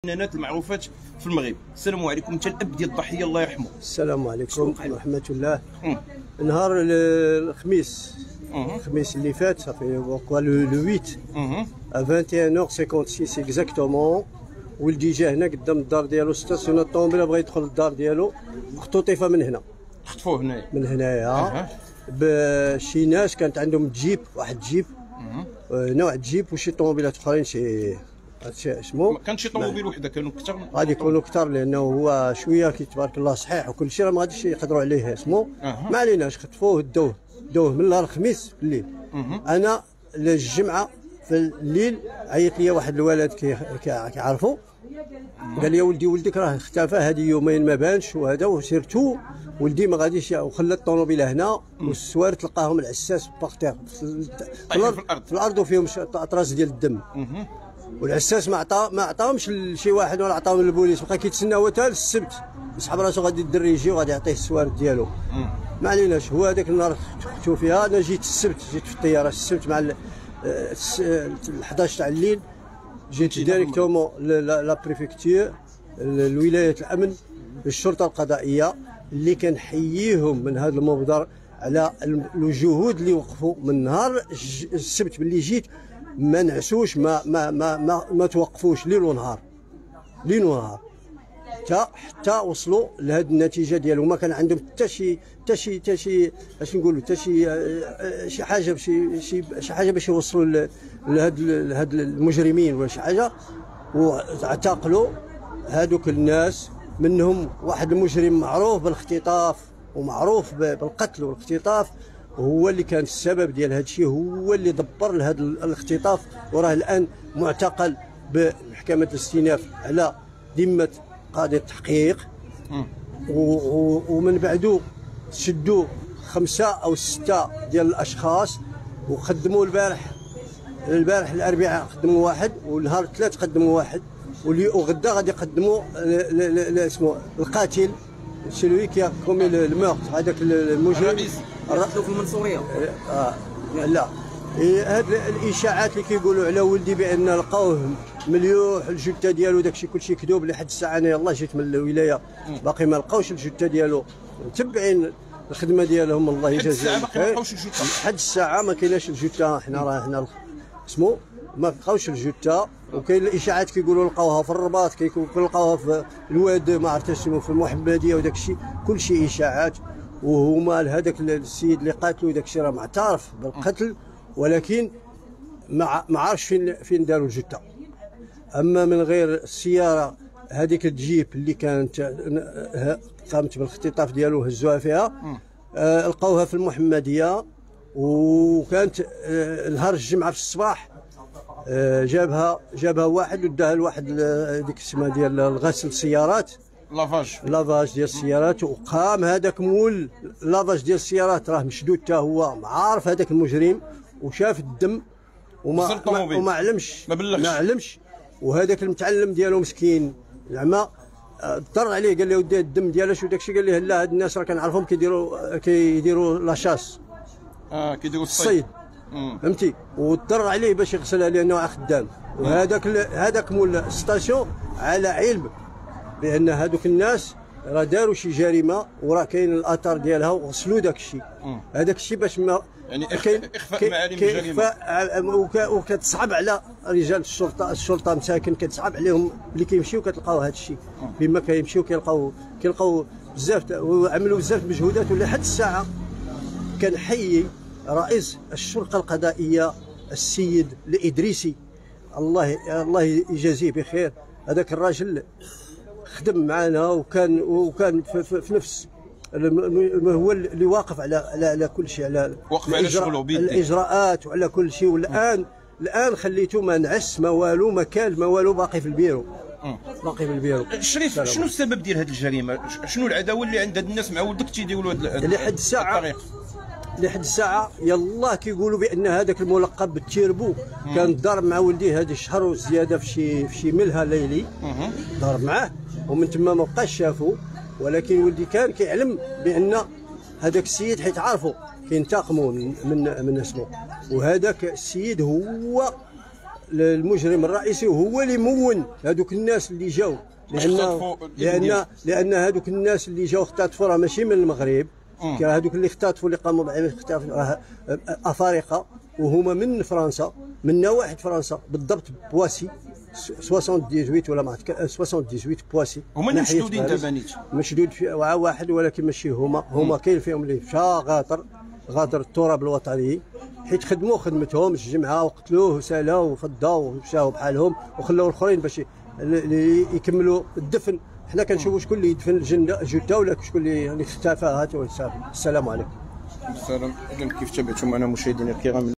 الفنانات المعروفات في المغرب. السلام عليكم. انت الاب ديال الضحيه الله يرحمه. السلام عليكم ورحمه الله. نهار الخميس اللي فات صافي بوكا لو 8 à 21h56 اكزاكتومون، ولدي جا هنا قدام الدار ديالو ستاسيون الطوموبيله، بغى يدخل للدار ديالو، اختطف من هنا. خطفوه هنايا من هنايا بشي ناس كانت عندهم جيب، واحد جيب نوع جيب وشي طوموبيلات اخرين، شي اسمو ما كانش شي طوموبيل وحده، كانوا كثر. غادي يكونوا كثر لانه هو شويه كي تبارك الله صحيح وكل شيء، راه ما غاديش يقدروا عليه اسمو. ما عليناش، خطفوه دوه من نهار الخميس في الليل. انا الجمعه في الليل عيط لي واحد الولد كيعرفو، قال لي ولدك راه اختفى هذه يومين ما بانش وهذا، وسيرتو ولدي ما غاديش، وخلى الطوموبيله هنا والسوارت لقاهم العساس باغتير في الارض وفيهم اطراس ديال الدم. والعساس ما عطاهمش لشي واحد ولا عطاهم للبوليس، بقى كيتسنى هو حتى السبت، يسحب راسو غادي الدري يجي وغادي يعطيه السوارت ديالو. ما عليناش. هو هذاك النهار شفتو فيها، انا جيت في الطياره السبت مع 11 تاع الليل، جيت ديريكتومون لا بريفكتور الولايه الامن الشرطه القضائيه اللي كنحييهم من هذا المبادر على الجهود اللي وقفوا من نهار السبت باللي جيت، ما نعسوش، ما توقفوش ليل ونهار حتى وصلوا لهذه النتيجه ديالهم. ما كان عندهم حتى شي اش نقولوا، حتى شي حاجه شي حاجه باش يوصلوا لهاد المجرمين ولا شي حاجه، واعتقلوا هذوك الناس. منهم واحد المجرم معروف بالاختطاف ومعروف بالقتل والاختطاف، وهو اللي كان السبب ديال هذا الشيء، هو اللي دبر لهذا الاختطاف، وراه الان معتقل بمحكمه الاستئناف على ذمه قاضي التحقيق. ومن بعده شدوا 5 أو 6 ديال الاشخاص، وقدموا البارح الاربعاء قدموا واحد، والنهار الثلاث قدموا واحد، وغدا غادي يقدموا اسمه القاتل سلوي كي كومي المورت، هذاك المجرم قتلوا في المنصوريه. لا هاد الاشاعات اللي كيقولوا على ولدي بان لقاوه مليوح الجثه ديالو، داكشي كلشي كذوب. لحد الساعه انا يلاه جيت من الولايه باقي ما لقاوش الجثه ديالو، متبعين الخدمه ديالهم الله يجازيهم خير. لحد الساعه ما كايناش الجثه، حنا اسمو ما لقاوش الجثه. وكاين الاشاعات كيقولوا لقاوها في الرباط، كيقولوا لقاوها في الواد ما عرفتش اسمه في المحمديه، وداك الشيء كلشي اشاعات. وهما هذاك السيد اللي قاتلو داك الشيء راه معترف بالقتل، ولكن ما عارفش فين داروا الجثه. اما من غير السياره هذيك الجيب اللي كانت قامت بالاختطاف ديالو هزوها فيها، لقاوها في المحمديه. وكانت نهار الجمعه في الصباح جابها واحد وداها لواحد ديك اسمها ديال الغسل السيارات، لافاج ديال السيارات. وقام هذاك مول لافاج ديال السيارات راه مشدود حتى هو، عارف هذاك المجرم، وشاف الدم وما علمش. وهذاك المتعلم ديالو مسكين زعما اضطر عليه، قال له ودي الدم ديالاش وداك الشيء، قال له لا هاد الناس راه كنعرفهم كيديروا لاشاس، كيديروا الصيد، فهمتي. واضطر عليه باش يغسلها لانه خدام. وهذاك مول الستاسيون على علم بان هذوك الناس راه داروا شي جريمه، وراه كاين الاثار ديالها وغسلوا داك الشيء. هذاك الشيء باش ما يعني اخفاء معالم الجريمه، وكتصعب على رجال الشرطه مساكن، كتصعب عليهم اللي كيمشيو كتلقاو هذا الشيء. بما كيمشيو كيلقاو بزاف، وعملوا بزاف مجهودات. ولحد الساعه كنحيي رئيس الشرطه القضائيه السيد الادريسي، الله يجازيه بخير. هذاك الراجل خدم معنا وكان في نفس هو اللي واقف على كل شيء، على واقف على شغله الاجراءات وعلى كل شيء. والان خليته ما نعس ما والو، ما كال ما والو، باقي في البيرو. شريف، شنو السبب ديال هذه الجريمه؟ شنو العداوه اللي عند هاد الناس مع ولدك تيديروا لحد الساعه يلاه كيقولوا بان هذاك الملقب بالتيربو كان ضارب مع ولدي هذا الشهر وزياده في شي ملهى ليلي، ضارب معاه، ومن تما ما بقاش شافو. ولكن ولدي كان كيعلم بان هذاك السيد حيت عارفوا كينتقموا من اسمه. وهذاك السيد هو المجرم الرئيسي وهو اللي مون هذوك الناس اللي جاوا، لان هذوك الناس اللي جاوا اختطفوا راه ماشي من المغرب، هذوك اللي اختطفوا اللي قاموا باختطاف افارقه وهما من فرنسا، من نواحي فرنسا بالضبط بواسي 78 ولا ما عرفت 78 بواسي. هما اللي مشدودين دابا نيت مشدود في واحد، ولكن ماشي هما كاين فيهم اللي مشى غادر التراب الوطني، حيت خدموا خدمتهم الجمعه وقتلوه وسالاو وفضاو ومشاو بحالهم وخلاو الاخرين باش يكملوا الدفن. حنا كنشوفوا شكون اللي يدفن الجثه ولا شكون اللي اختفى. هات وصافي. السلام عليكم. السلام. اذا كيف تابعتم معنا مشاهدينا الكرام